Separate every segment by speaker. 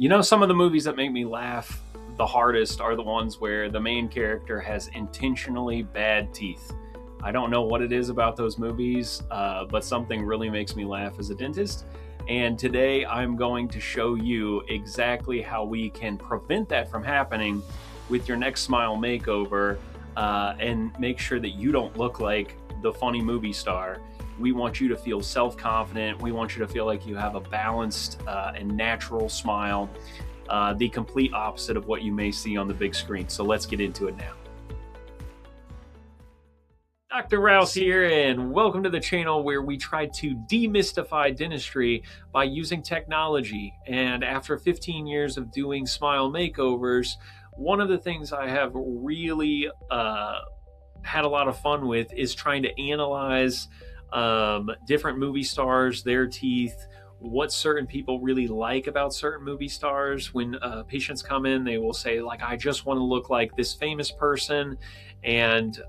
Speaker 1: You know, some of the movies that make me laugh the hardest are the ones where the main character has intentionally bad teeth. I don't know what it is about those movies, but something really makes me laugh as a dentist. And today I'm going to show you exactly how we can prevent that from happening with your next smile makeover and make sure that you don't look like the funny movie star. We want you to feel self-confident. We want you to feel like you have a balanced and natural smile, the complete opposite of what you may see on the big screen. So let's get into it now. Dr. Rouse here, and welcome to the channel where we try to demystify dentistry by using technology. And after 15 years of doing smile makeovers, one of the things I have really had a lot of fun with is trying to analyze different movie stars, their teeth, what certain people really like about certain movie stars. When patients come in, they will say, like, I just want to look like this famous person. And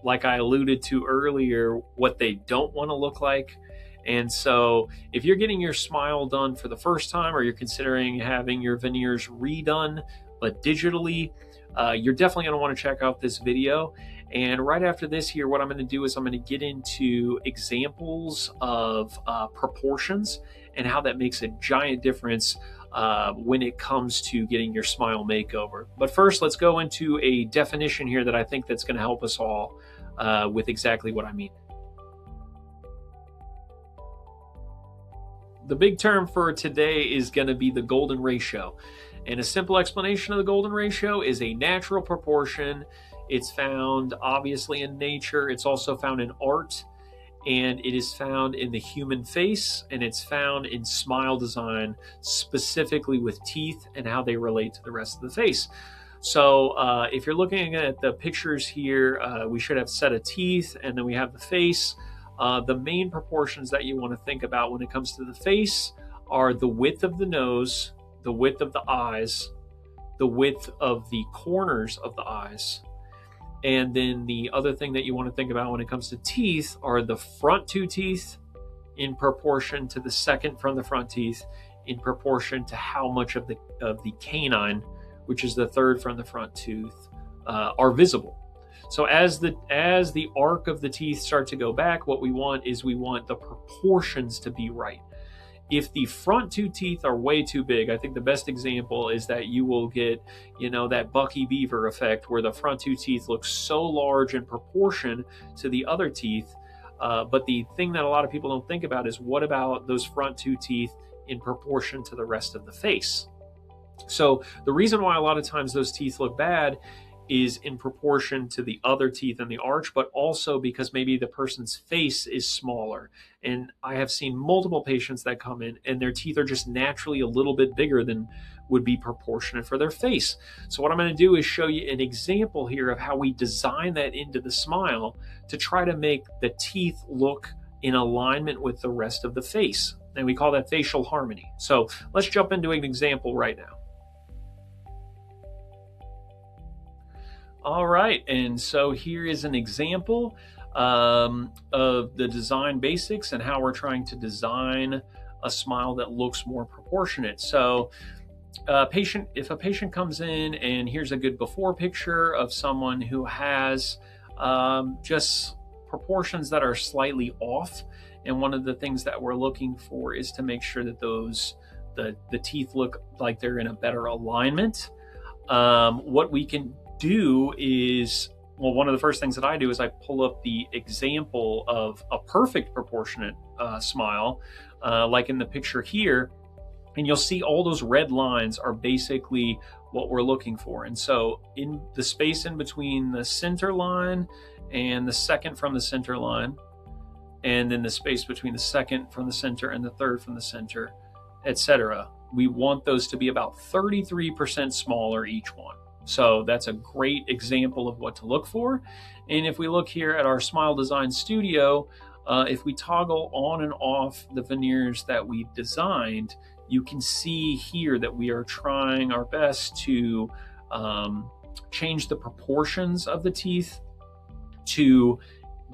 Speaker 1: like I alluded to earlier, what they don't want to look like. And so if you're getting your smile done for the first time, or you're considering having your veneers redone, but digitally, you're definitely going to want to check out this video. And right after this here, what I'm going to do is I'm going to get into examples of proportions and how that makes a giant difference when it comes to getting your smile makeover. But first, let's go into a definition here that I think that's going to help us all with exactly what I mean. The big term for today is going to be the golden ratio. And a simple explanation of the golden ratio is a natural proportion. It's found obviously in nature. It's also found in art, and it is found in the human face, and it's found in smile design, specifically with teeth and how they relate to the rest of the face. So if you're looking at the pictures here, we should have a set of teeth, and then we have the face. The main proportions that you want to think about when it comes to the face are the width of the nose, the width of the eyes, the width of the corners of the eyes. And then the other thing that you want to think about when it comes to teeth are the front two teeth in proportion to the second from the front teeth, in proportion to how much of the canine, which is the third from the front tooth, are visible. So as the arc of the teeth start to go back, what we want the proportions to be right. If the front two teeth are way too big, I think the best example is that you will get, that Bucky Beaver effect where the front two teeth look so large in proportion to the other teeth. But the thing that a lot of people don't think about is, what about those front two teeth in proportion to the rest of the face? So the reason why a lot of times those teeth look bad is in proportion to the other teeth in the arch, but also because maybe the person's face is smaller. And I have seen multiple patients that come in and their teeth are just naturally a little bit bigger than would be proportionate for their face. So what I'm going to do is show you an example here of how we design that into the smile to try to make the teeth look in alignment with the rest of the face. And we call that facial harmony. So let's jump into an example right now. All right, and so here is an example of the design basics and how we're trying to design a smile that looks more proportionate. So if a patient comes in and here's a good before picture of someone who has just proportions that are slightly off, and one of the things that we're looking for is to make sure that the teeth look like they're in a better alignment. What we can do is, well, one of the first things that I do is I pull up the example of a perfect proportionate smile, like in the picture here, and you'll see all those red lines are basically what we're looking for. And so in the space in between the center line and the second from the center line, and then the space between the second from the center and the third from the center, etc., we want those to be about 33% smaller each one. So that's a great example of what to look for. And if we look here at our Smile Design Studio, if we toggle on and off the veneers that we've designed, you can see here that we are trying our best to change the proportions of the teeth to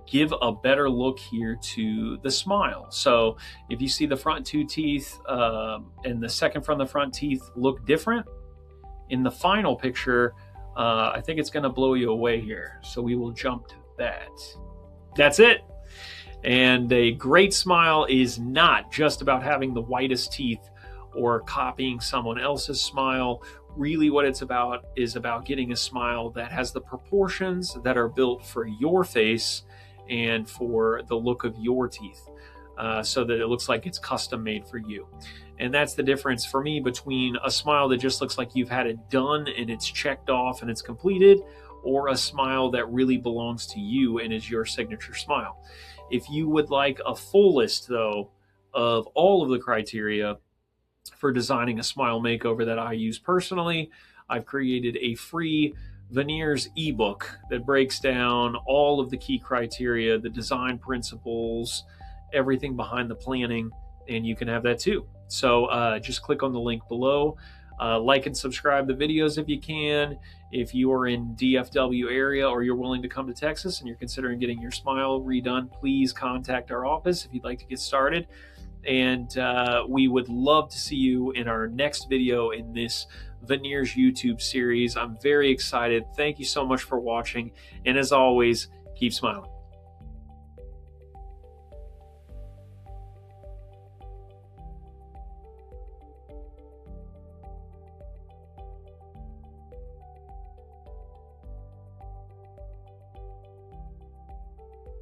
Speaker 1: give a better look here to the smile. So if you see the front two teeth and the second from the front teeth look different, in the final picture, I think it's going to blow you away here. So we will jump to that. That's it. And a great smile is not just about having the whitest teeth or copying someone else's smile. Really what it's about is about getting a smile that has the proportions that are built for your face and for the look of your teeth, so that it looks like it's custom made for you. And that's the difference for me between a smile that just looks like you've had it done and it's checked off and it's completed, or a smile that really belongs to you and is your signature smile. If you would like a full list, though, of all of the criteria for designing a smile makeover that I use personally, I've created a free Veneers ebook that breaks down all of the key criteria, the design principles, everything behind the planning, and you can have that too. So just click on the link below. Like and subscribe the videos if you can. If you are in DFW area or you're willing to come to Texas and you're considering getting your smile redone, please contact our office if you'd like to get started. And we would love to see you in our next video in this Veneers YouTube series. I'm very excited. Thank you so much for watching. And as always, keep smiling.